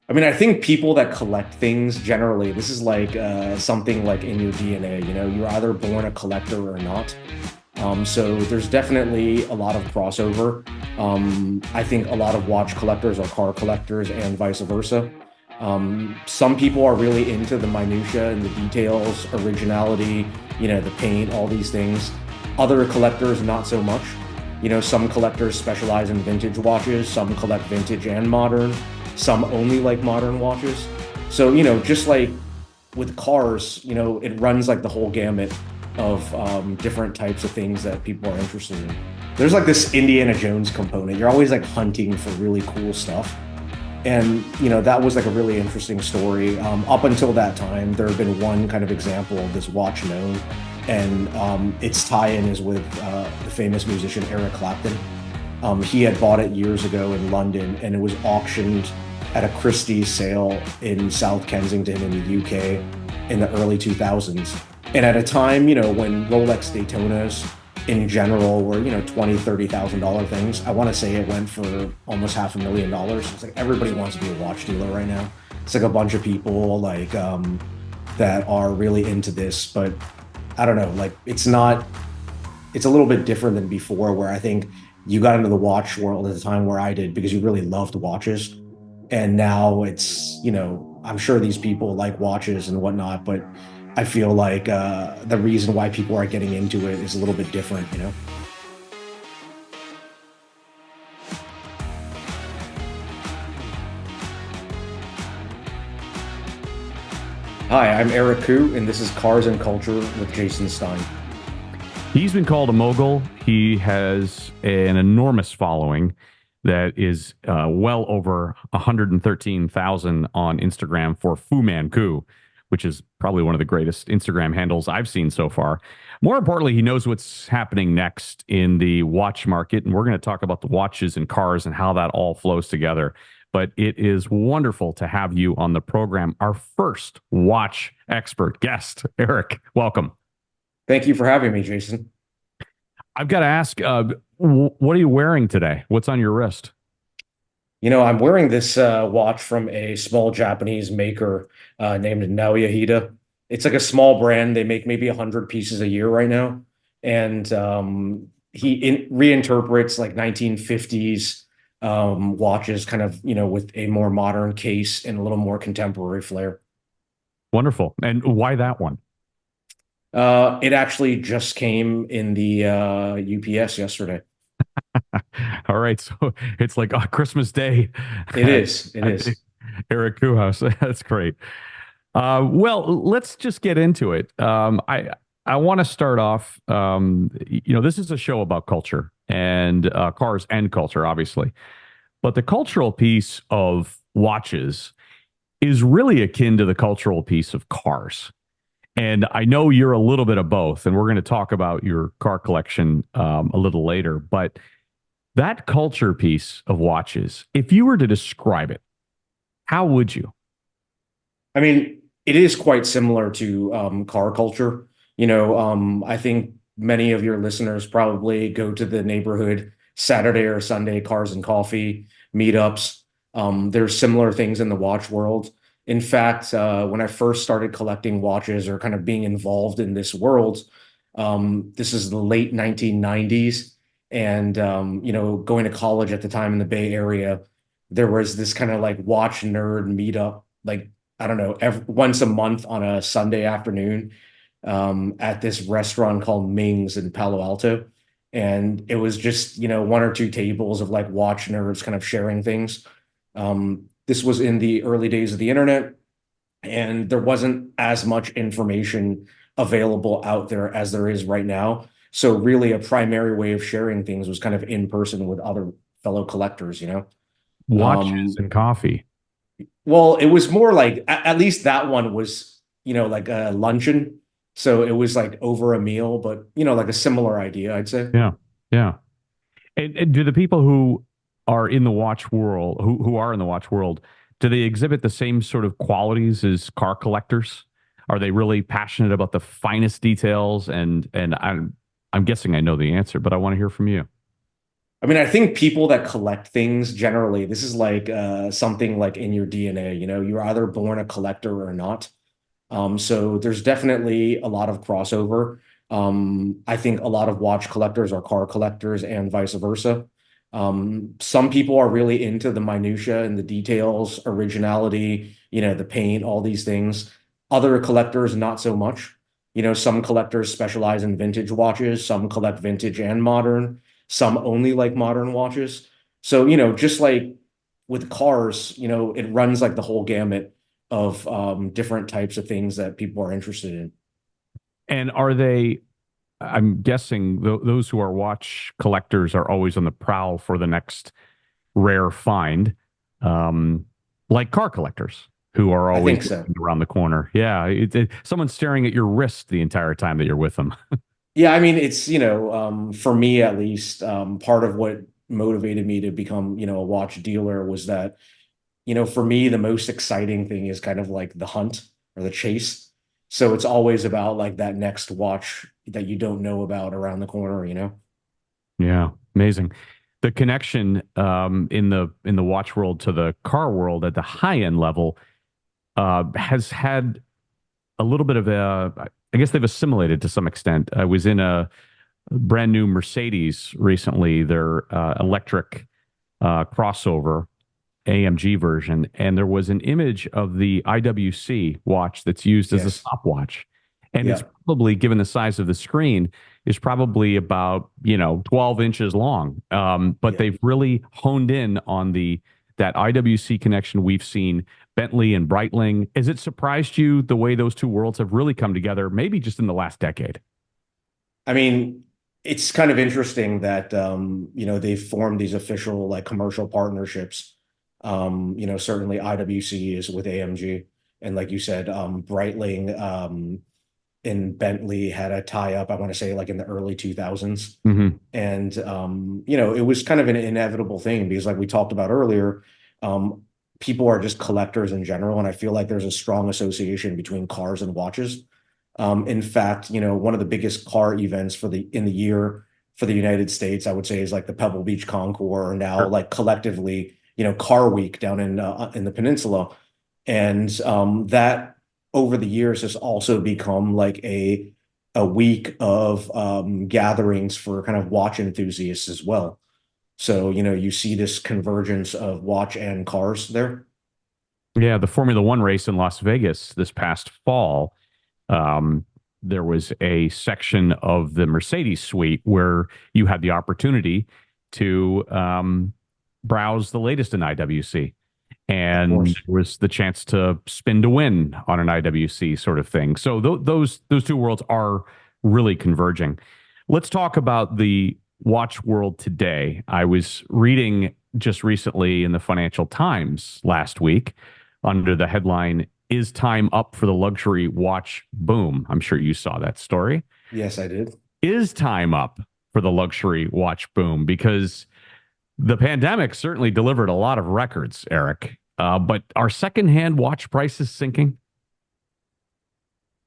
I mean, I think people that collect things generally, this is like something like in your DNA, you're either born a collector or not. So there's definitely a lot of crossover. I think a lot of watch collectors are car collectors and vice versa. Some people are really into the minutia and the details, originality, the paint, all these things. Other collectors, not so much. Some collectors specialize in vintage watches, some collect vintage and modern, some only like modern watches. So, just like with cars, it runs like the whole gamut of different types of things that people are interested in. There's like this Indiana Jones component. You're always like hunting for really cool stuff. And, that was like a really interesting story. Up until that time, there had been one kind of example of this watch known, and its tie-in is with the famous musician Eric Clapton. He had bought it years ago in London, and it was auctioned at a Christie's sale in South Kensington in the UK in the early 2000s. And at a time, when Rolex Daytonas in general were, $20,000, $30,000 things. I want to say it went for almost $500,000. It's like everybody wants to be a watch dealer right now. It's like a bunch of people like that are really into this, but I don't know, like it's not, it's a little bit different than before where I think you got into the watch world at the time where I did because you really loved watches. And now it's, I'm sure these people like watches and whatnot, but I feel like the reason why people are getting into it is a little bit different. Hi, I'm Eric Koo, and this is Cars and Culture with Jason Stein. He's been called a mogul. He has an enormous following that is well over 113,000 on Instagram for Fu Manchu, which is probably one of the greatest Instagram handles I've seen so far. More importantly, he knows what's happening next in the watch market, and we're going to talk about the watches and cars and how that all flows together. But it is wonderful to have you on the program, our first watch expert guest. Eric, welcome. Thank you for having me, Jason. I've got to ask, what are you wearing today? What's on your wrist? I'm wearing this watch from a small Japanese maker named Naoyahida. It's like a small brand. They make maybe 100 pieces a year right now. And reinterprets like 1950s watches kind of, with a more modern case and a little more contemporary flair. Wonderful. And why that one? It actually just came in the UPS yesterday. All right. So it's like Christmas Day. It is. It is. Eric Kuhaus. That's great. Well, let's just get into it. I want to start off. This is a show about culture and cars and culture, obviously, but the cultural piece of watches is really akin to the cultural piece of cars. And I know you're a little bit of both, and we're going to talk about your car collection a little later. But that culture piece of watches, if you were to describe it, how would you? I mean, it is quite similar to car culture. I think many of your listeners probably go to the neighborhood Saturday or Sunday cars and coffee meetups. There's similar things in the watch world. In fact, when I first started collecting watches or kind of being involved in this world, this is the late 1990s. And, going to college at the time in the Bay Area, there was this kind of like watch nerd meetup, like, I don't know, once a month on a Sunday afternoon at this restaurant called Ming's in Palo Alto. And it was just, one or two tables of like watch nerds kind of sharing things. This was in the early days of the internet, and there wasn't as much information available out there as there is right now. So really a primary way of sharing things was kind of in person with other fellow collectors. Watches Um, and coffee. well, it was more like, at least that one was, like a luncheon. So it was like over a meal, but, like a similar idea, I'd say. Yeah. Yeah. And do the people who are in the watch world, who are in the watch world, do they exhibit the same sort of qualities as car collectors? Are they really passionate about the finest details? And I'm guessing I know the answer, but I want to hear from you. I mean, I think people that collect things generally, this is like something like in your DNA, you're either born a collector or not. So there's definitely a lot of crossover. I think a lot of watch collectors are car collectors and vice versa. Some people are really into the minutia and the details, originality, the paint, all these things. Other collectors, not so much. Some collectors specialize in vintage watches, some collect vintage and modern, some only like modern watches. So, just like with cars, it runs like the whole gamut of different types of things that people are interested in. And are they, I'm guessing those who are watch collectors are always on the prowl for the next rare find, um, like car collectors who are I always think so. around the corner. Yeah, someone's staring at your wrist the entire time that you're with them. Yeah, I mean, it's, for me at least, part of what motivated me to become, a watch dealer was that, for me, the most exciting thing is kind of like the hunt or the chase. So it's always about like that next watch that you don't know about around the corner. Yeah, amazing. The connection in the watch world to the car world at the high end level has had a little bit of a. I guess they've assimilated to some extent. I was in a brand new Mercedes recently, their electric crossover AMG version, and there was an image of the IWC watch that's used as a Yes. stopwatch. And it's Yeah. probably, given the size of the screen, is probably about, 12 inches long. But Yeah. they've really honed in on that IWC connection we've seen Bentley and Breitling. Has it surprised you the way those two worlds have really come together, maybe just in the last decade? I mean, it's kind of interesting that they've formed these official like commercial partnerships. Certainly IWC is with AMG, and like you said, Breitling and Bentley had a tie-up, I want to say like in the early 2000s. Hmm. And it was kind of an inevitable thing because like we talked about earlier, um, people are just collectors in general, and I feel like there's a strong association between cars and watches. In fact, one of the biggest car events in the year for the United States, I would say, is like the Pebble Beach Concours, or now Sure. like collectively, Car Week down in the peninsula. And that over the years has also become like a week of gatherings for kind of watch enthusiasts as well. So, you see this convergence of watch and cars there. Yeah, the Formula One race in Las Vegas this past fall, um, there was a section of the Mercedes suite where you had the opportunity to browse the latest in IWC. Of And course. there was the chance to spin to win on an IWC sort of thing. So those two worlds are really converging. Let's talk about the watch world today. I was reading just recently in the Financial Times last week under the headline, "Is time up for the luxury watch boom?" I'm sure you saw that story. Yes, I did. Is time up for the luxury watch boom? Because the pandemic certainly delivered a lot of records, Eric. But are secondhand watch prices sinking?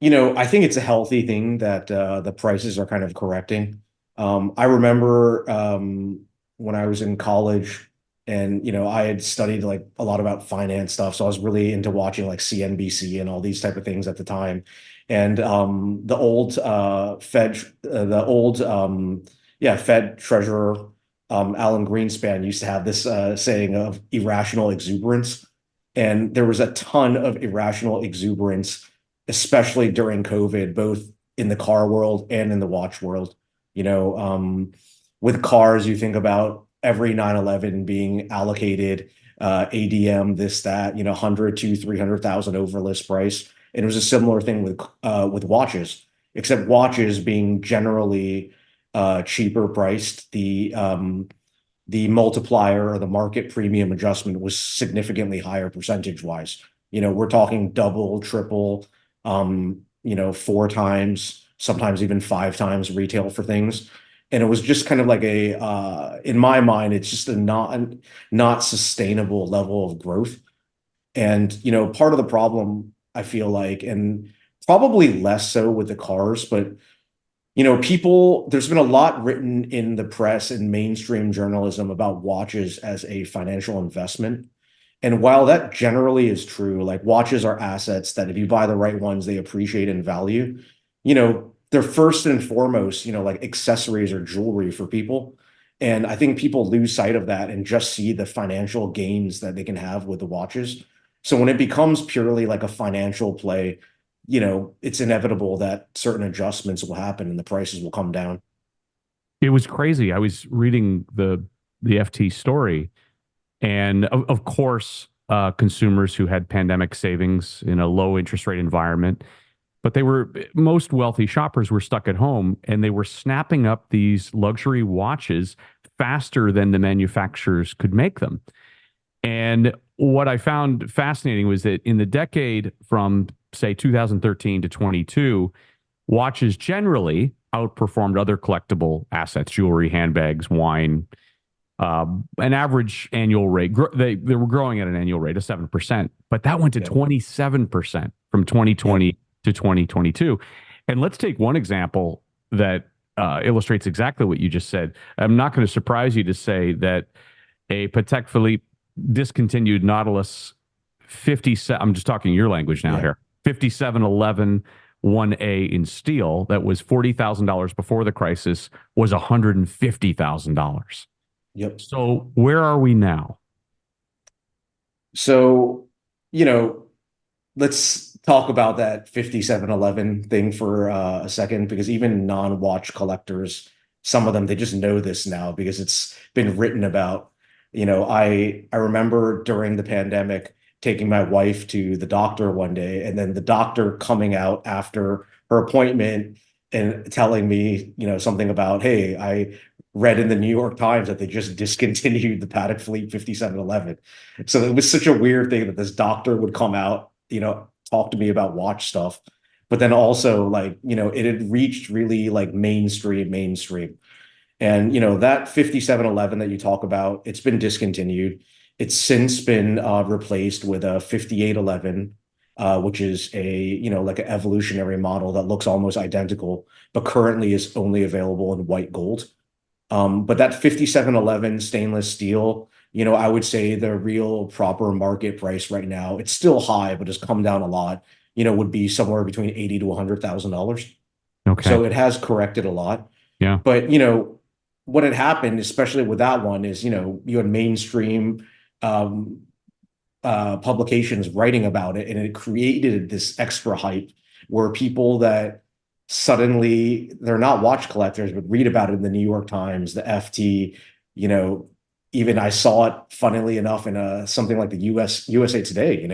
I think it's a healthy thing that the prices are kind of correcting. I remember when I was in college and, I had studied like a lot about finance stuff. So I was really into watching like CNBC and all these type of things at the time. And the old, yeah, Fed treasurer, Alan Greenspan used to have this saying of irrational exuberance. And there was a ton of irrational exuberance especially during COVID, both in the car world and in the watch world. You know, with cars, you think about every 911 being allocated ADM, this, that, 100 to 300,000 over list price. And it was a similar thing with watches, except watches being generally cheaper priced. The multiplier or the market premium adjustment was significantly higher percentage wise. We're talking double, triple, four times, sometimes even five times retail for things. And it was just kind of like in my mind, it's just a not sustainable level of growth. And, part of the problem I feel like, and probably less so with the cars, but There's been a lot written in the press and mainstream journalism about watches as a financial investment. And while that generally is true, like watches are assets that if you buy the right ones, they appreciate in value. They're first and foremost, like accessories or jewelry for people. And I think people lose sight of that and just see the financial gains that they can have with the watches. So when it becomes purely like a financial play, it's inevitable that certain adjustments will happen and the prices will come down. It was crazy. I was reading the FT story, and of course, consumers who had pandemic savings in a low interest rate environment, but most wealthy shoppers were stuck at home and they were snapping up these luxury watches faster than the manufacturers could make them. And what I found fascinating was that in the decade from, say, 2013 to 22, watches generally outperformed other collectible assets, jewelry, handbags, wine. An average annual rate, they were growing at an annual rate of 7%, but that went to Yeah. 27% from Yeah. 2020 to 2022. And let's take one example that illustrates exactly what you just said. I'm not going to surprise you to say that a Patek Philippe discontinued Nautilus 57, I'm just talking your language now Yeah. here, 5711 1A in steel that was $40,000 before the crisis was $150,000. Yep. So where are we now? So, you know, let's talk about that 5711 thing for a second, because even non-watch collectors, some of them, they just know this now because it's been written about. I remember during the pandemic taking my wife to the doctor one day, and then the doctor coming out after her appointment and telling me, something about, hey, I read in the New York Times that they just discontinued the Patek Philippe 5711. So it was such a weird thing that this doctor would come out, talk to me about watch stuff. But then also like, it had reached really like mainstream. And that 5711 that you talk about, it's been discontinued. It's since been replaced with a 5811, which is like an evolutionary model that looks almost identical, but currently is only available in white gold. But that 5711 stainless steel, I would say the real proper market price right now, it's still high, but it's come down a lot, would be somewhere between 80 to $100,000. Okay. So it has corrected a lot. Yeah. But, what had happened, especially with that one, is, you had mainstream um, publications writing about it, and it created this extra hype where people that suddenly they're not watch collectors but read about it in the New York Times, the FT, you know, even I saw it funnily enough in something like the USA Today,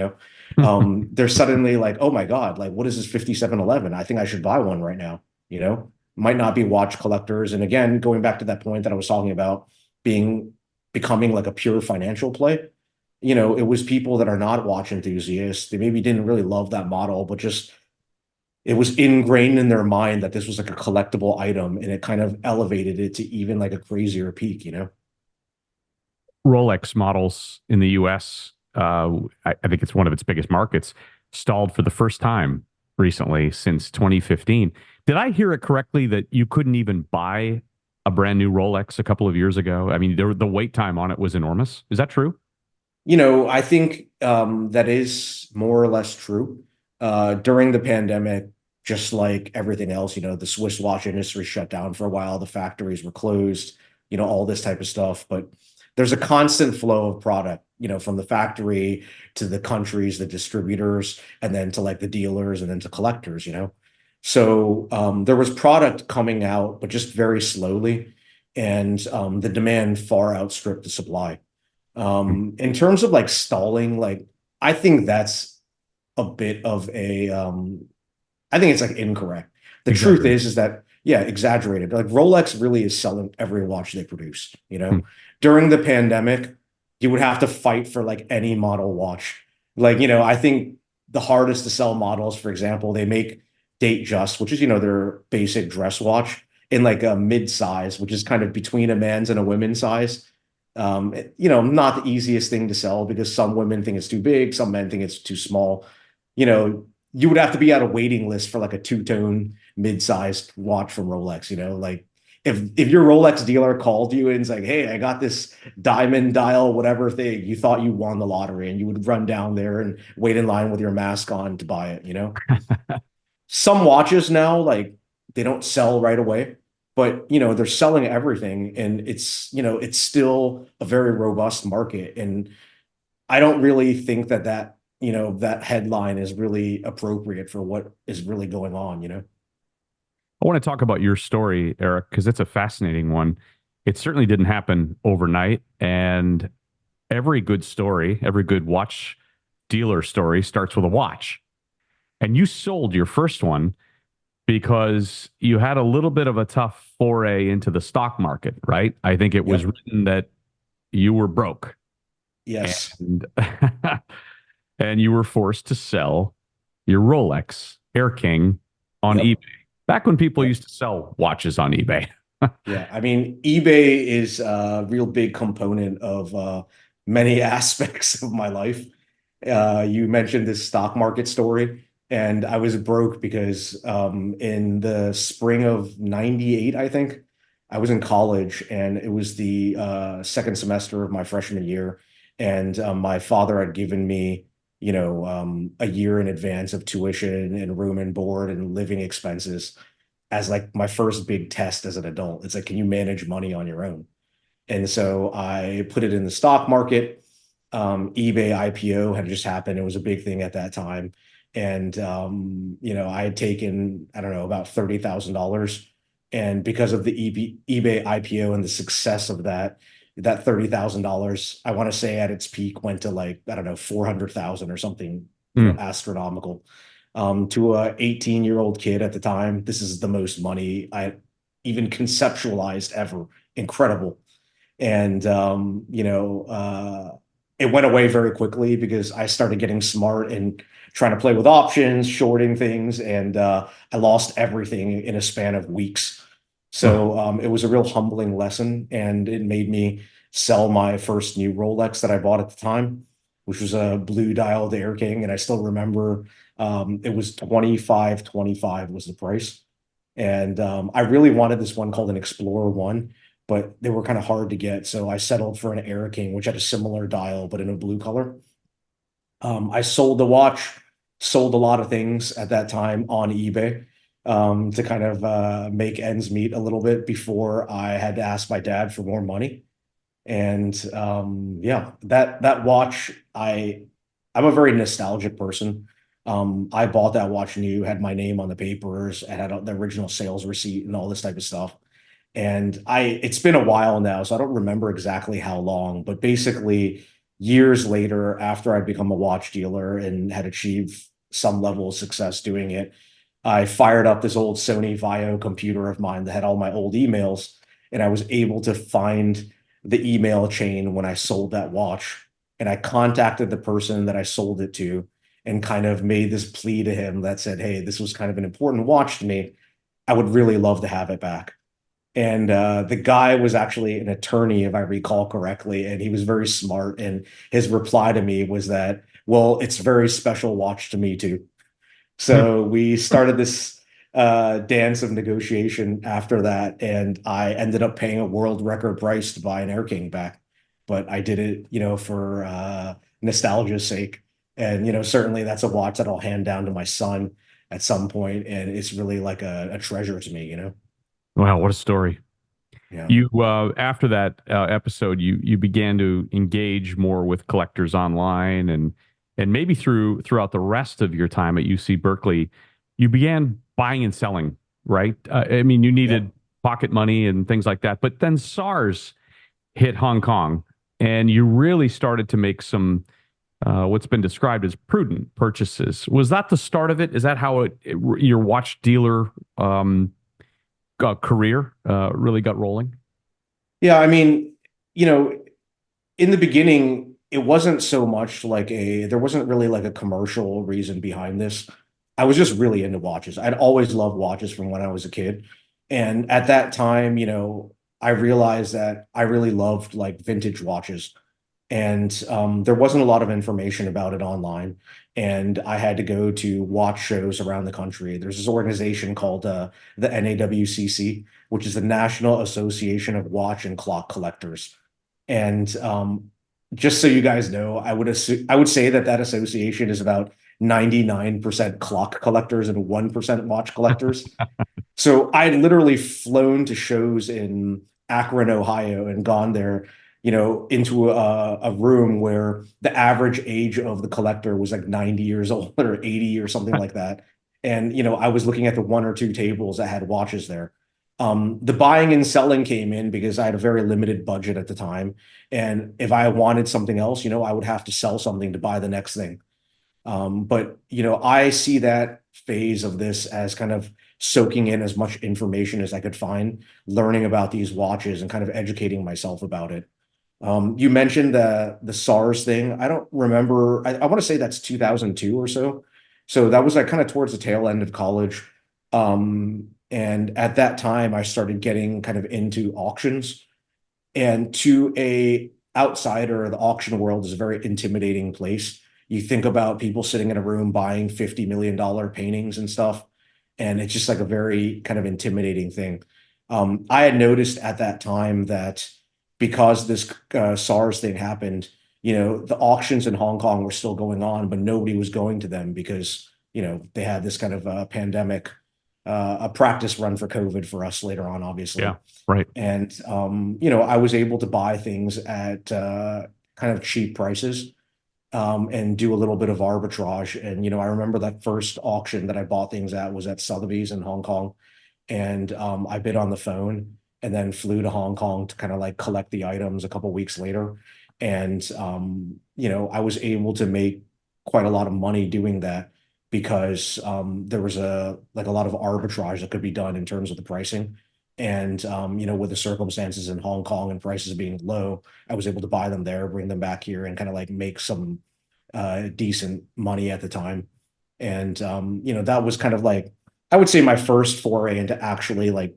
they're suddenly like, oh my God, like what is this 5711? I think I should buy one right now, might not be watch collectors. And again, going back to that point that I was talking about becoming like a pure financial play, it was people that are not watch enthusiasts. They maybe didn't really love that model, but just it was ingrained in their mind that this was like a collectible item, and it kind of elevated it to even like a crazier peak. Rolex models in the US, I think it's one of its biggest markets, stalled for the first time recently since 2015. Did I hear it correctly that you couldn't even buy a brand new Rolex a couple of years ago? I mean, the wait time on it was enormous. Is that true? I think that is more or less true. During the pandemic, just like everything else, the Swiss watch industry shut down for a while, the factories were closed, all this type of stuff. But there's a constant flow of product, from the factory to the countries, the distributors, and then to like the dealers and then to collectors. So there was product coming out, but just very slowly. And the demand far outstripped the supply. In terms of like stalling, like I think that's a bit of I think it's like incorrect. The truth Exaggerated. is that yeah, exaggerated. Like Rolex really is selling every watch they produce. Hmm. During the pandemic, you would have to fight for like any model watch. Like, I think the hardest to sell models, for example, they make Date Just, which is, their basic dress watch in like a mid size, which is kind of between a man's and a women's size. Not the easiest thing to sell because some women think it's too big, some men think it's too small. You know, you would have to be at a waiting list for like a two-tone mid-sized watch from Rolex, like if your Rolex dealer called you and it's like, hey, I got this diamond dial, whatever thing, you thought you won the lottery and you would run down there and wait in line with your mask on to buy it. Some watches now, like they don't sell right away, but they're selling everything and it's still a very robust market. And I don't really think that headline is really appropriate for what is really going on. I want to talk about your story, Eric, because it's a fascinating one. It certainly didn't happen overnight. And every good story, every good watch dealer story starts with a watch. And you sold your first one because you had a little bit of a tough foray into the stock market, right? I think it was Yep. written that you were broke Yes. and and you were forced to sell your Rolex Air King on Yep. eBay. Back when people Yep. used to sell watches on eBay. Yeah. I mean, eBay is a real big component of many aspects of my life. You mentioned this stock market story, and I was broke because in the spring of '98, I think, I was in college, and it was the second semester of my freshman year, and my father had given me, a year in advance of tuition and room and board and living expenses as like my first big test as an adult. It's like, can you manage money on your own? And so I put it in the stock market. eBay IPO had just happened. It was a big thing at that time. And, I had taken, I don't know, about $30,000. And because of the eBay IPO and the success of that $30,000, I want to say at its peak went to like, I don't know, 400,000 or something, Mm. astronomical. To a 18-year-old kid at the time, this is the most money I even conceptualized ever. Incredible. And it went away very quickly because I started getting smart and trying to play with options, shorting things, and I lost everything in a span of weeks. So it was a real humbling lesson, and it made me sell my first new Rolex that I bought at the time, which was a blue dialed Air King, and I still remember it was 25.25 was the price. And I really wanted this one called an Explorer One, but they were kind of hard to get. So I settled for an Air King, which had a similar dial, but in a blue color. I sold the watch, sold a lot of things at that time on eBay to kind of make ends meet a little bit before I had to ask my dad for more money. And yeah, that watch, I'm a very nostalgic person. I bought that watch new, had my name on the papers, it had the original sales receipt and all this type of stuff. And it's been a while now, so I don't remember exactly how long, but basically years later, after I'd become a watch dealer and had achieved some level of success doing it, I fired up this old Sony Vaio computer of mine that had all my old emails, and I was able to find the email chain when I sold that watch. And I contacted the person that I sold it to and kind of made this plea to him that said, hey, this was kind of an important watch to me. I would really love to have it back. And the guy was actually an attorney, if I recall correctly, and he was very smart. And his reply to me was that, well, it's a very special watch to me too. So we started this dance of negotiation after that, and I ended up paying a world record price to buy an Air King back. But I did it, for nostalgia's sake. And, certainly that's a watch that I'll hand down to my son at some point, and it's really like a treasure to me. Wow, what a story. Yeah. You after that episode, you began to engage more with collectors online, and maybe throughout the rest of your time at UC Berkeley, you began buying and selling, right? I mean, you Yeah. needed pocket money and things like that, but then SARS hit Hong Kong, and you really started to make some what's been described as prudent purchases. Was that the start of it? Is that how your watch dealer career really got rolling? Yeah, I mean, you know, in the beginning, it wasn't so much like there wasn't really like a commercial reason behind this. I was just really into watches. I'd always loved watches from when I was a kid. And at that time, I realized that I really loved like vintage watches. And there wasn't a lot of information about it online. and I had to go to watch shows around the country. There's this organization called the NAWCC, which is the National Association of Watch and Clock Collectors. And just so you guys know, I would say that that association is about 99% clock collectors and 1% watch collectors. So I had literally flown to shows in Akron, Ohio, and gone there, into a room where the average age of the collector was like 90 years old or 80 or something like that. And, I was looking at the one or two tables that had watches there. The buying and selling came in because I had a very limited budget at the time. And if I wanted something else, I would have to sell something to buy the next thing. But I see that phase of this as kind of soaking in as much information as I could find, learning about these watches and kind of educating myself about it. You mentioned the SARS thing. I don't remember. I want to say that's 2002 or so. So that was like kind of towards the tail end of college. And at that time, I started getting kind of into auctions. And to a outsider, the auction world is a very intimidating place. You think about people sitting in a room buying $50 million paintings and stuff, and it's just like a very kind of intimidating thing. I had noticed at that time that because this SARS thing happened, the auctions in Hong Kong were still going on, but nobody was going to them because, they had this kind of pandemic, a practice run for COVID for us later on, obviously. Yeah, right. And I was able to buy things at kind of cheap prices, and do a little bit of arbitrage. And I remember that first auction that I bought things at was at Sotheby's in Hong Kong, and I bid on the phone and then flew to Hong Kong to kind of like collect the items a couple weeks later. And I was able to make quite a lot of money doing that because there was a lot of arbitrage that could be done in terms of the pricing. And with the circumstances in Hong Kong and prices being low, I was able to buy them there, bring them back here, and kind of like make some decent money at the time. And that was kind of like, I would say, my first foray into actually like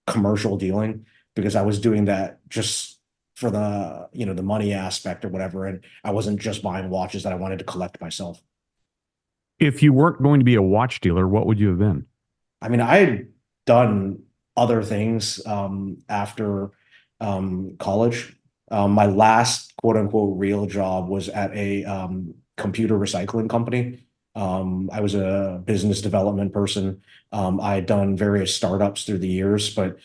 commercial dealing, because I was doing that just for the money aspect or whatever, and I wasn't just buying watches that I wanted to collect myself. If you weren't going to be a watch dealer, what would you have been? I mean, I had done other things after college. My last quote unquote real job was at a computer recycling company. I was a business development person. I had done various startups through the years, but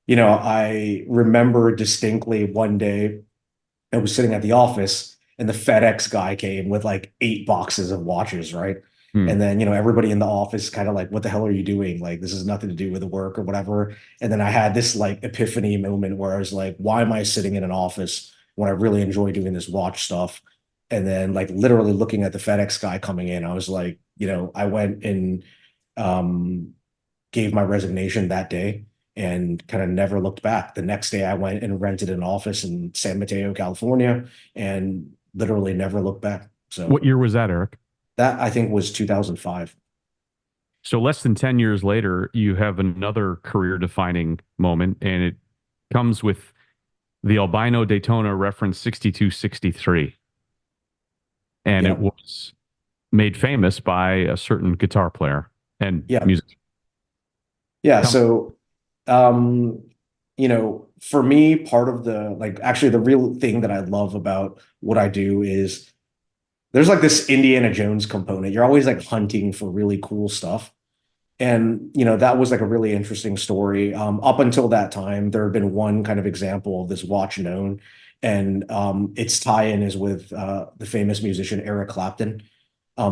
I remember distinctly one day I was sitting at the office and the FedEx guy came with like 8 boxes of watches, right? Hmm. And then, everybody in the office kind of like, what the hell are you doing? Like, this has nothing to do with the work or whatever. And then I had this like epiphany moment where I was like, why am I sitting in an office when I really enjoy doing this watch stuff? And then like literally looking at the FedEx guy coming in, I was like, I went and um, gave my resignation that day and kind of never looked back. The next day I went and rented an office in San Mateo, California, and literally never looked back. So What year was that, Eric? that I think was 2005. So less than 10 years later, you have another career defining moment, and it comes with the Albino Daytona reference 6263. And it Yeah. was made famous by a certain guitar player and Yeah. music. Yeah. Tell me. So, for me, part of the like actually the real thing that I love about what I do is there's like this Indiana Jones component. You're always like hunting for really cool stuff. And that was like a really interesting story. Up until that time, there had been one kind of example of this watch known, and its tie-in is with the famous musician Eric Clapton.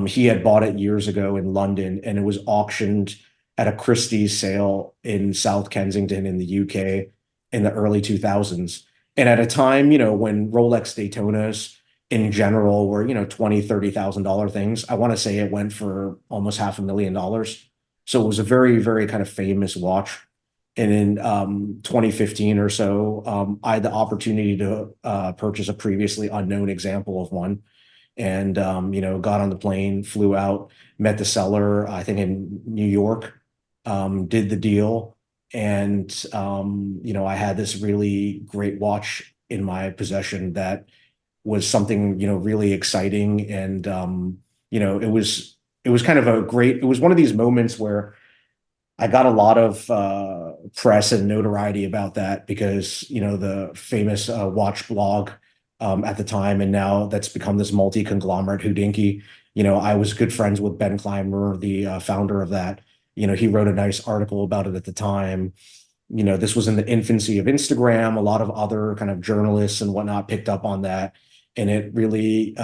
He had bought it years ago in London, and it was auctioned at a Christie's sale in South Kensington in the UK in the early 2000s. And at a time, when Rolex Daytonas in general were, 20, $30,000 things, I want to say it went for almost $500,000. So it was a very, very kind of famous watch. And in 2015 or so, I had the opportunity to purchase a previously unknown example of one, and got on the plane, flew out, met the seller, I think in New York, did the deal, and I had this really great watch in my possession that was something really exciting, and it was kind of it was one of these moments where I got a lot of press and notoriety about that because, the famous watch blog at the time, and now that's become this multi-conglomerate Houdinki. I was good friends with Ben Clymer, the founder of that. He wrote a nice article about it at the time. This was in the infancy of Instagram. A lot of other kind of journalists and whatnot picked up on that. And it really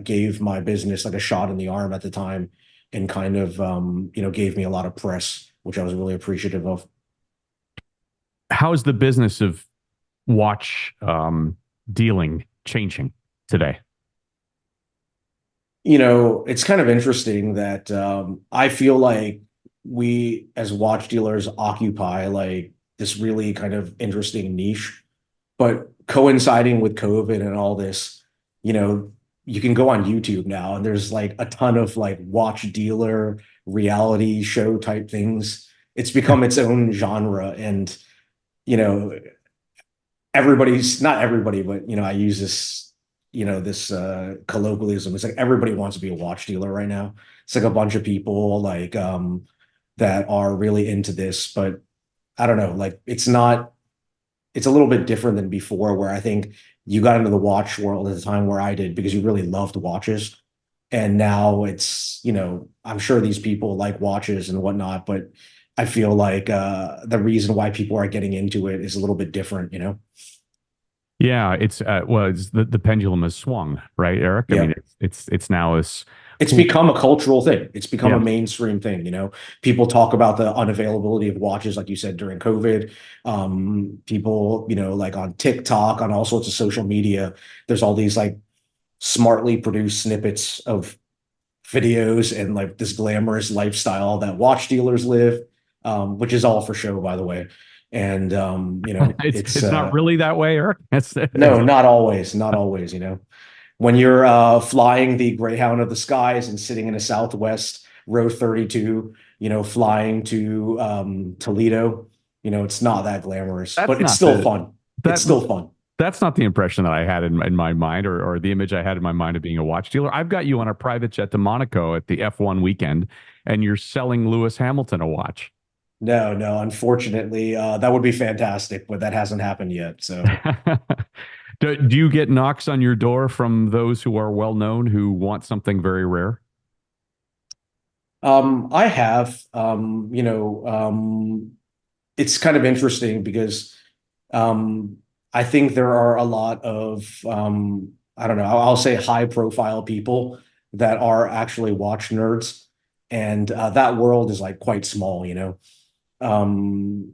gave my business like a shot in the arm at the time and kind of, gave me a lot of press, which I was really appreciative of. How is the business of watch dealing changing today? It's kind of interesting that I feel like we as watch dealers occupy like this really kind of interesting niche, but coinciding with COVID and all this, you know, you can go on YouTube now and there's like a ton of like watch dealer reality show type things. It's become its own genre. And, you know, everybody's not everybody, but I use this colloquialism. It's like everybody wants to be a watch dealer right now. It's like a bunch of people like that are really into this, but I don't know, like it's a little bit different than before, where I think you got into the watch world at the time where I did because you really loved watches. And now it's, I'm sure these people like watches and whatnot, but I feel like the reason why people are getting into it is a little bit different. Yeah, it's the pendulum has swung, right, Eric? I Yeah. mean, it's now as It's cool. become a cultural thing. It's become a Yeah, mainstream thing. People talk about the unavailability of watches, like you said, during COVID. People, like on TikTok, on all sorts of social media, there's all these like smartly produced snippets of videos and like this glamorous lifestyle that watch dealers live, which is all for show, by the way. And it's it's not really that way, Eric. no, not always, not always. When you're flying the Greyhound of the skies and sitting in a Southwest row 32, flying to Toledo, it's not that glamorous, that's but it's not still the fun. It's that still fun. that's not the impression that I had in my mind, or the image I had in my mind of being a watch dealer. I've got you on a private jet to Monaco at the F1 weekend, and you're selling Lewis Hamilton a watch. No, no, unfortunately, that would be fantastic, but that hasn't happened yet. So, Do you get knocks on your door from those who are well known who want something very rare? I have, it's kind of interesting because I think there are a lot of, I don't know, I'll say high profile people that are actually watch nerds. And that world is like quite small. Um,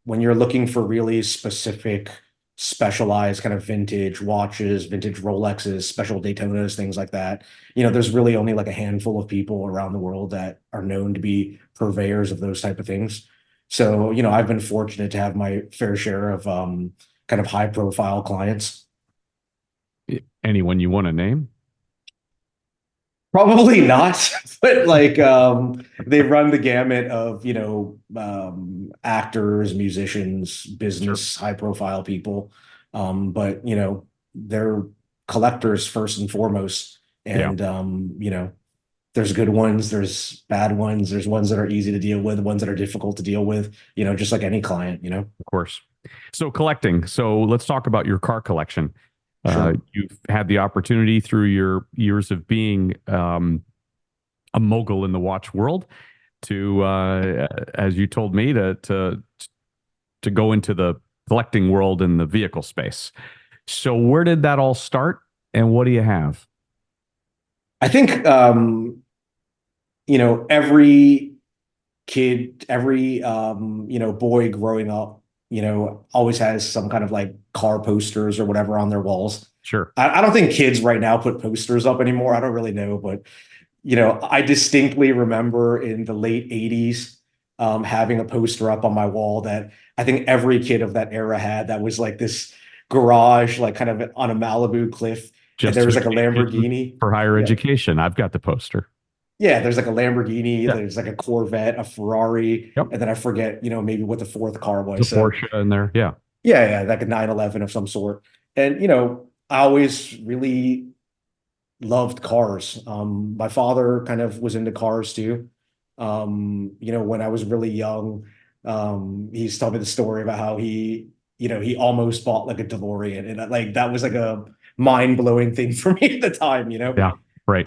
when you're looking for really specific, specialized kind of vintage watches, vintage Rolexes, special Daytonas, things like that, there's really only like a handful of people around the world that are known to be purveyors of those type of things. So, I've been fortunate to have my fair share of kind of high profile clients. Anyone you want to name? Probably not, but like they run the gamut of, actors, musicians, Sure. business, high profile people. But they're collectors first and foremost. Yeah, And there's good ones, there's bad ones, there's ones that are easy to deal with, ones that are difficult to deal with, just like any client. of course. So collecting. So let's talk about your car collection. Sure. You've had the opportunity through your years of being a mogul in the watch world to, as you told me, to go into the collecting world in the vehicle space. So where did that all start, and what do you have? I think every kid, every boy growing up, always has some kind of like car posters or whatever on their walls. Sure. I don't think kids right now put posters up anymore. I don't really know, but I distinctly remember in the late 80s having a poster up on my wall that I think every kid of that era had, that was like this garage, like kind of on a Malibu cliff, and there was like a Justification Lamborghini. for higher Yeah. education. I've got the poster. Yeah, there's like a Lamborghini, Yeah. there's like a Corvette, a Ferrari, Yep. and then I forget, maybe what the fourth car The was. So Porsche in there. Yeah. yeah, yeah, like a 911 of some sort. And I always really loved cars. My father kind of was into cars too. When I was really young, he's told me the story about how he almost bought like a DeLorean, and like that was like a mind-blowing thing for me at the time. Yeah. Right.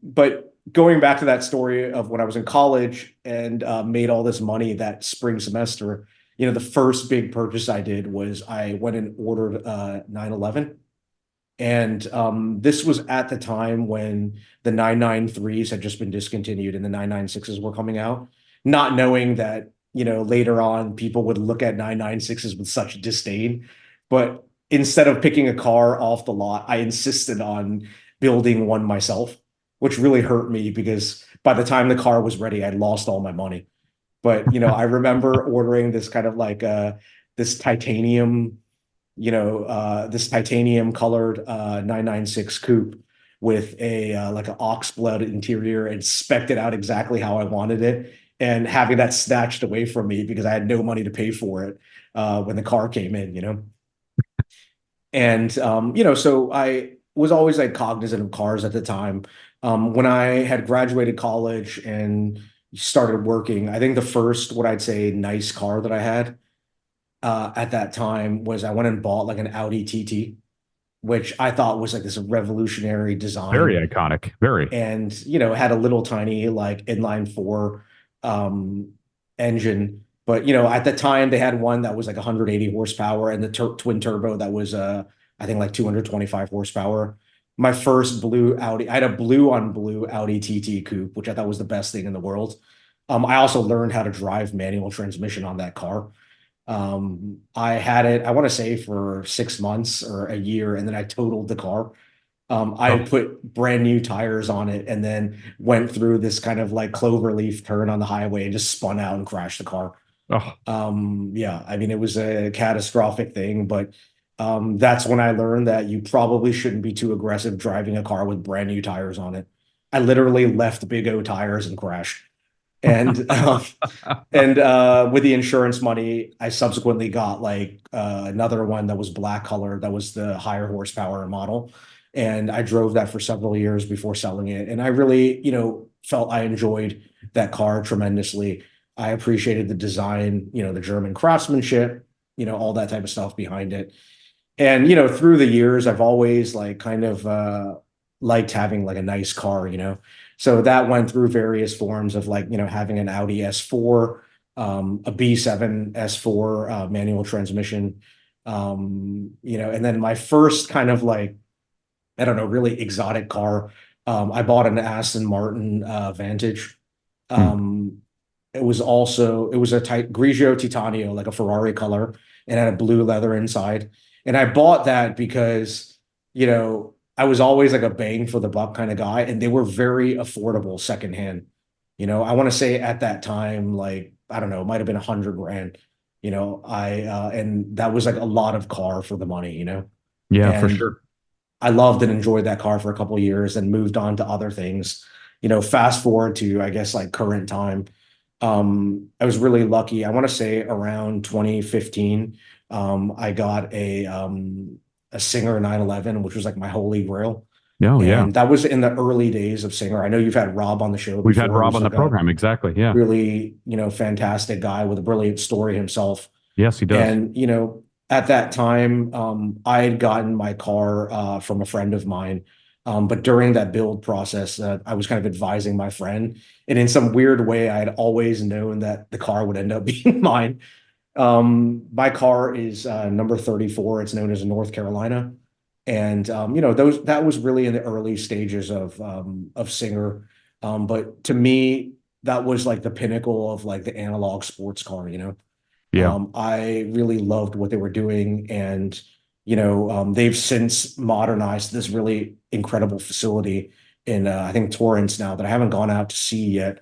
But going back to that story of when I was in college and made all this money that spring semester, the first big purchase I did was I went and ordered 911. And this was at the time when the 993s had just been discontinued and the 996s were coming out, not knowing that, later on people would look at 996s with such disdain. But instead of picking a car off the lot, I insisted on building one myself, which really hurt me because by the time the car was ready, I'd lost all my money. But, I remember ordering this kind of like this titanium this titanium colored 996 coupe with a like an ox blood interior and spec'd it out exactly how I wanted it, and having that snatched away from me because I had no money to pay for it when the car came in. And so I was always like cognizant of cars at the time. When I had graduated college and started working, I think the first, what I'd say, nice car that I had at that time was I went and bought like an Audi TT, which I thought was like this revolutionary Very design, iconic. Very. and it had a little tiny like inline four um engine. But at the time they had one that was like 180 horsepower and the twin turbo that was I think like 225 horsepower. My first blue Audi, I had a blue on blue Audi TT coupe, which I thought was the best thing in the world. I also learned how to drive manual transmission on that car. I had it, I want to say, for 6 months or a year, and then I totaled the car. I Oh, put brand new tires on it and then went through this kind of like clover leaf turn on the highway and just spun out and crashed the car. oh, Yeah, I mean, it was a catastrophic thing, but that's when I learned that you probably shouldn't be too aggressive driving a car with brand new tires on it. I literally left Big O tires and crashed. And with the insurance money, I subsequently got like another one that was black color, that was the higher horsepower model. And I drove that for several years before selling it. And I really, felt I enjoyed that car tremendously. I appreciated the design, the German craftsmanship, all that type of stuff behind it. And through the years, I've always like kind of liked having like a nice car. So that went through various forms of like, having an Audi S4, a B7 S4 manual transmission, and then my first kind of like, I don't know, really exotic car. I bought an Aston Martin Vantage. hmm. Um, it was a tight Grigio Titanio, like a Ferrari color, and had a blue leather inside. And I bought that because, I was always like a bang for the buck kind of guy, and they were very affordable secondhand. I want to say at that time, like, I don't know, it might have been 100 grand. And that was like a lot of car for the money. Yeah, for And sure. I loved and enjoyed that car for a couple of years and moved on to other things. Fast forward to, I guess, like current time. I was really lucky. I want to say around 2015, I got a Singer 911, which was like my holy grail. Oh, yeah. And that was in the early days of Singer. I know you've had Rob on the show We've had before, Rob who's on the like a program. Exactly. Yeah. really, fantastic guy with a brilliant story himself. Yes, he does. And, at that time, I had gotten my car from a friend of mine. But during that build process, I was kind of advising my friend. And in some weird way, I had always known that the car would end up being mine. My car is number 34. It's known as a North Carolina. And that was really in the early stages of Singer. But to me, that was like the pinnacle of like the analog sports car. Yeah. I really loved what they were doing, and they've since modernized this really incredible facility in I think Torrance now that I haven't gone out to see yet.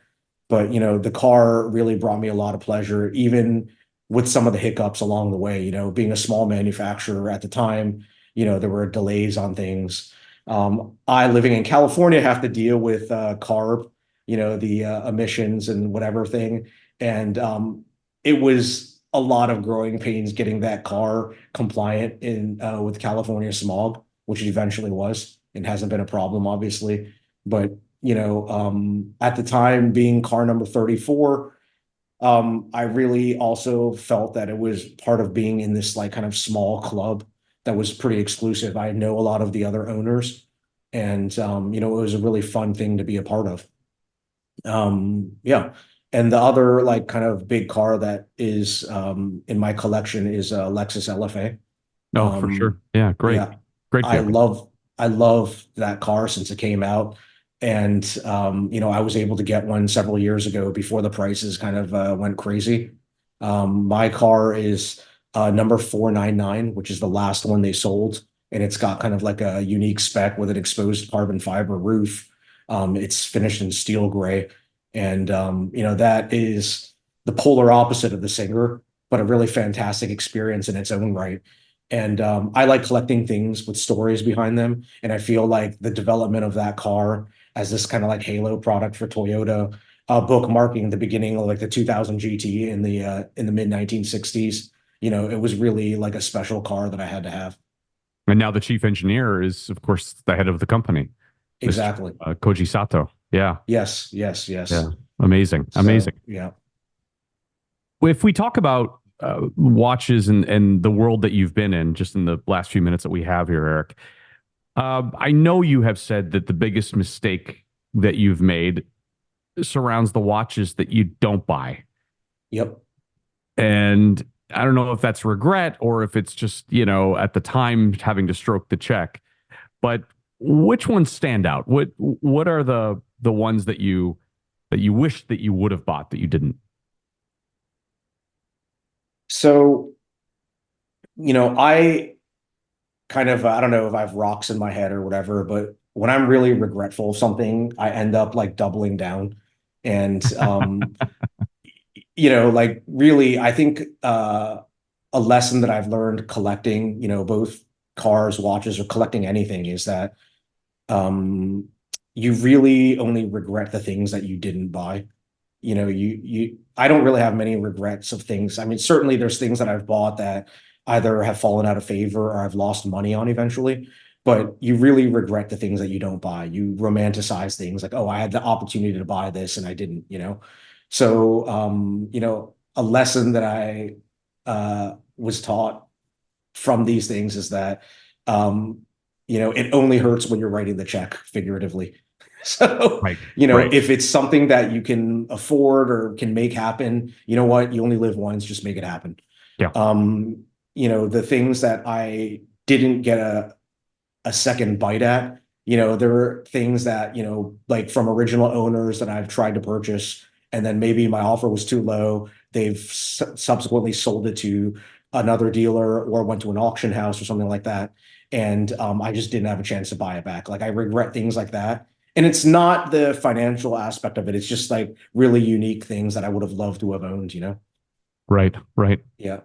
But the car really brought me a lot of pleasure, even with some of the hiccups along the way. Being a small manufacturer at the time, there were delays on things. I, living in California, have to deal with CARB, the emissions and whatever thing, and it was a lot of growing pains getting that car compliant in with California smog, which it eventually was. and hasn't been a problem, obviously. But at the time, being car number 34, I really also felt that it was part of being in this like kind of small club that was pretty exclusive. I know a lot of the other owners, and it was a really fun thing to be a part of. Yeah. And the other like kind of big car that is in my collection is a Lexus LFA. Oh, for sure. Yeah, great. Yeah, Great I vehicle. love I love that car since it came out. And I was able to get one several years ago before the prices kind of went crazy. My car is number 499, which is the last one they sold. And it's got kind of like a unique spec with an exposed carbon fiber roof. It's finished in steel gray. And that is the polar opposite of the Singer, but a really fantastic experience in its own right. And I like collecting things with stories behind them. And I feel like the development of that car as this kind of like halo product for Toyota, bookmarking the beginning of like the 2000 GT in the mid 1960s. It was really like a special car that I had to have. And now the chief engineer is, of course, the head of the company, Mr. Exactly. Koji Sato. Yeah. Yes, yes, Yeah. yes. Amazing. Amazing. So yeah. If we talk about watches and the world that you've been in just in the last few minutes that we have here, Eric, I know you have said that the biggest mistake that you've made surrounds the watches that you don't buy. Yep. And I don't know if that's regret or if it's just, at the time having to stroke the check. But which ones stand out? What are the ones that you wish that you would have bought that you didn't? So, I kind of, I don't know if I have rocks in my head or whatever, but when I'm really regretful of something, I end up like doubling down. And, like really, I think a lesson that I've learned collecting, both cars, watches, or collecting anything is that um, you really only regret the things that you didn't buy. I don't really have many regrets of things. I mean, certainly there's things that I've bought that either have fallen out of favor or I've lost money on eventually, but you really regret the things that you don't buy. You romanticize things like, oh, I had the opportunity to buy this and I didn't. So a lesson that I was taught from these things is that um, it only hurts when you're writing the check figuratively. So, Right. Right. if it's something that you can afford or can make happen, you know what? You only live once, just make it happen. Yeah. The things that I didn't get a second bite at, there were things that, like from original owners that I've tried to purchase, and then maybe my offer was too low. They've subsequently sold it to another dealer or went to an auction house or something like that. And I just didn't have a chance to buy it back. Like I regret things like that. And it's not the financial aspect of it. It's just like really unique things that I would have loved to have owned. Right. Right. Yeah.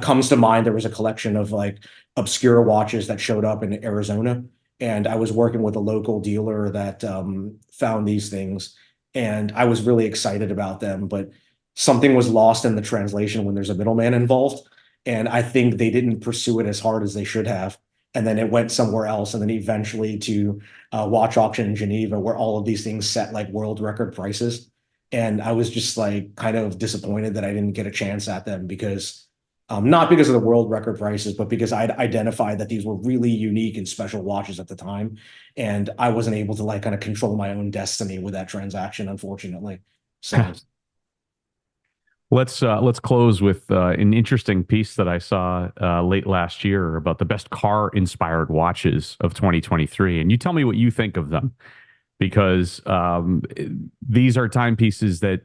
Comes to mind, there was a collection of like obscure watches that showed up in Arizona. And I was working with a local dealer that found these things. And I was really excited about them. But something was lost in the translation when there's a middleman involved. And I think they didn't pursue it as hard as they should have. And then it went somewhere else. And then eventually to watch auction in Geneva, where all of these things set like world record prices. And I was just like kind of disappointed that I didn't get a chance at them because not because of the world record prices, but because I'd identified that these were really unique and special watches at the time. And I wasn't able to like kind of control my own destiny with that transaction, unfortunately. So Let's close with an interesting piece that I saw late last year about the best car inspired watches of 2023, and you tell me what you think of them because these are timepieces that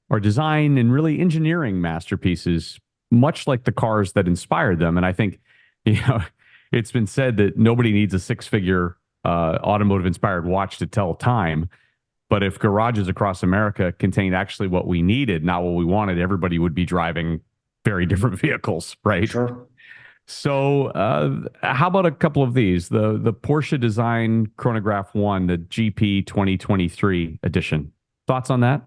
are design and really engineering masterpieces, much like the cars that inspired them. And I think you know it's been said that nobody needs a six-figure automotive inspired watch to tell time. But if garages across America contained actually what we needed, not what we wanted, everybody would be driving very different vehicles, right? sure. So, how about a couple of these? The Porsche Design Chronograph One, the GP 2023 edition. Thoughts on that?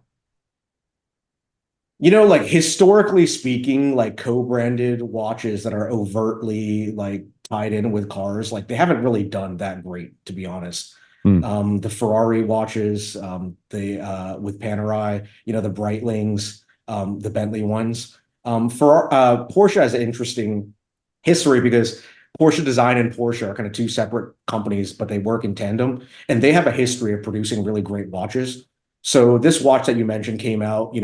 Like historically speaking, like co-branded watches that are overtly like tied in with cars, like they haven't really done that great, to be honest. Mm. The Ferrari watches, the with Panerai, the Breitlings, the Bentley ones. For Porsche has an interesting history because Porsche Design and Porsche are kind of two separate companies, but they work in tandem, and they have a history of producing really great watches. So this watch that you mentioned came out,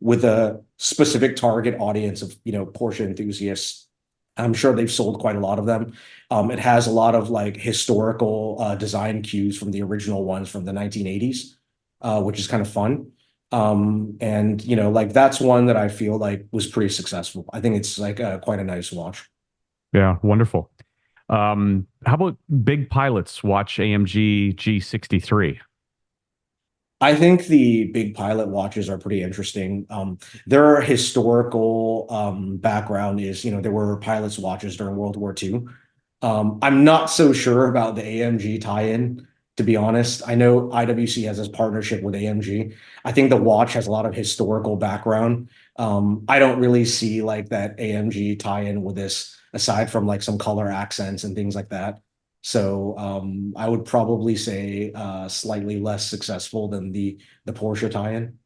with a specific target audience of, Porsche enthusiasts. I'm sure they've sold quite a lot of them. It has a lot of like historical design cues from the original ones from the 1980s, which is kind of fun. And like that's one that I feel like was pretty successful. I think it's like quite a nice watch. Yeah, wonderful. How about Big Pilot's watch AMG G63? I think the big pilot watches are pretty interesting. Their historical background is, there were pilots' watches during World War II. I'm not so sure about the AMG tie-in, to be honest. I know IWC has this partnership with AMG. I think the watch has a lot of historical background. I don't really see like that AMG tie-in with this, aside from like some color accents and things like that. So I would probably say slightly less successful than the Porsche tie-in.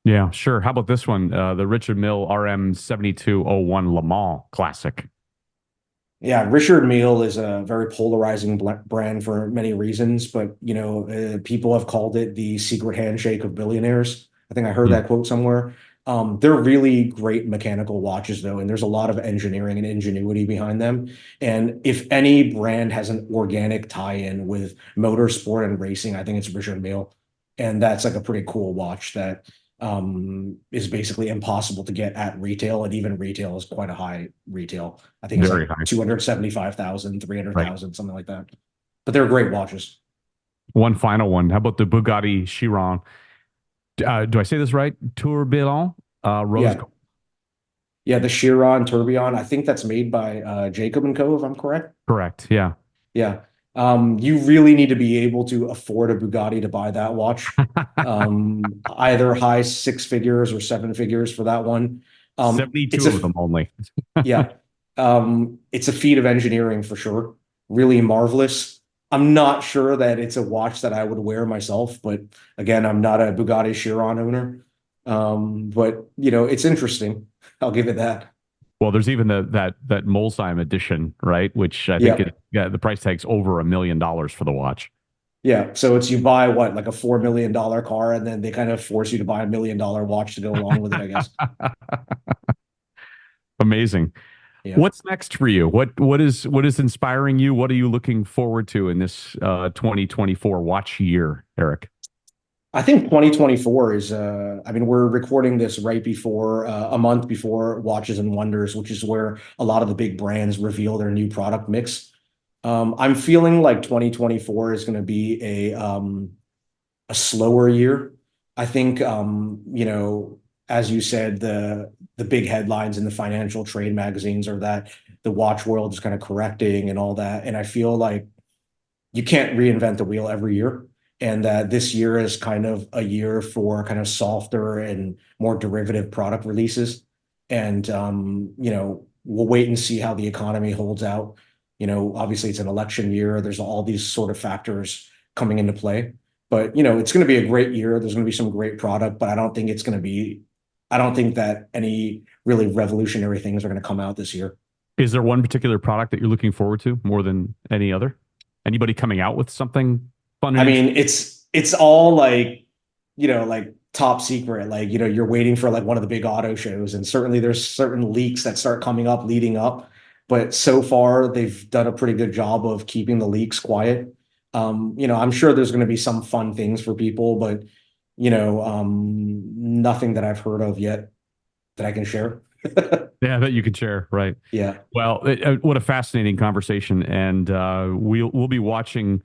Yeah, sure. How about this one? The Richard Mille RM 7201 Le Mans Classic. Yeah, Richard Mille is a very polarizing brand for many reasons, but people have called it the secret handshake of billionaires. I think I heard Mm. that quote somewhere. They're really great mechanical watches, though, and there's a lot of engineering and ingenuity behind them. And if any brand has an organic tie-in with motorsport and racing, I think it's Richard Mille, and that's like a pretty cool watch that is basically impossible to get at retail, and even retail is quite a high retail. I think it's Very like high. 275,000, three hundred Right. thousand, something like that. But they're great watches. One final one. How about the Bugatti Chiron? Do I say this right? Tourbillon, rose Yeah. gold. Yeah, the Chiron Tourbillon, I think that's made by Jacob and Co, if I'm correct. Correct. Yeah. Yeah. You really need to be able to afford a Bugatti to buy that watch. Either high six figures or seven figures for that one. It's 72 of a them only. Yeah. It's a feat of engineering for sure. Really marvelous. I'm not sure that it's a watch that I would wear myself, but again, I'm not a Bugatti Chiron owner. But it's interesting. I'll give it that. Well, there's even that Molsheim edition, right? Which I think Yeah. yeah, the price tag's over $1 million for the watch. Yeah. So it's you buy what, like a $4 million car, and then they kind of force you to buy $1 million watch to go along with it, I guess. Amazing. Yeah. What's next for you? What is inspiring you? What are you looking forward to in this 2024 watch year, Eric? I think 2024 is, I mean, we're recording this right before, a month before Watches and Wonders, which is where a lot of the big brands reveal their new product mix. I'm feeling like 2024 is going to be a slower year. I think, as you said, the big headlines in the financial trade magazines are that the watch world is kind of correcting and all that. And I feel like you can't reinvent the wheel every year. And that this year is kind of a year for kind of softer and more derivative product releases. And we'll wait and see how the economy holds out. Obviously it's an election year. There's all these sort of factors coming into play. But it's going to be a great year. There's going to be some great product, but I don't think that any really revolutionary things are going to come out this year. Is there one particular product that you're looking forward to more than any other? Anybody coming out with something fun I and mean, interesting? it's all like, like top secret. Like, you're waiting for like one of the big auto shows, and certainly there's certain leaks that start coming up leading up. But so far, they've done a pretty good job of keeping the leaks quiet. I'm sure there's going to be some fun things for people, but nothing that I've heard of yet that I can share. Yeah, that you could share, right? Yeah, Well, what a fascinating conversation, and we'll be watching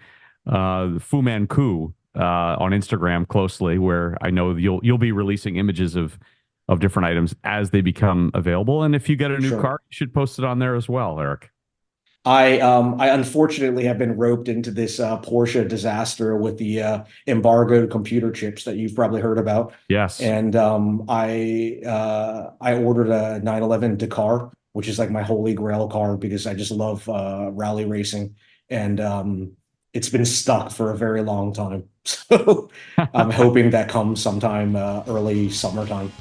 Fu Manchu on Instagram closely, where I know you'll be releasing images of different items as they become available. And if you get a new sure. car, you should post it on there as well, Eric. I unfortunately have been roped into this Porsche disaster with the embargoed computer chips that you've probably heard about. Yes. And I ordered a 911 Dakar, which is like my holy grail car because I just love rally racing, and it's been stuck for a very long time. So I'm hoping that comes sometime early summertime.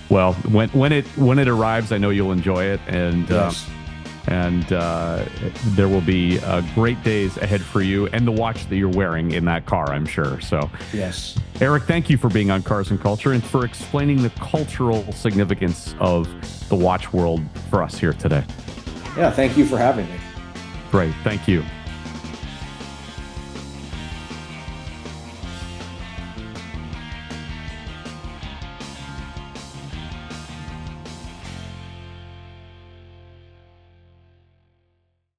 Well, when it arrives, I know you'll enjoy it, and Yes. there will be great days ahead for you and the watch that you're wearing in that car, I'm sure. So, Yes. Eric, thank you for being on Cars and Culture and for explaining the cultural significance of the watch world for us here today. Yeah, thank you for having me. Great, thank you.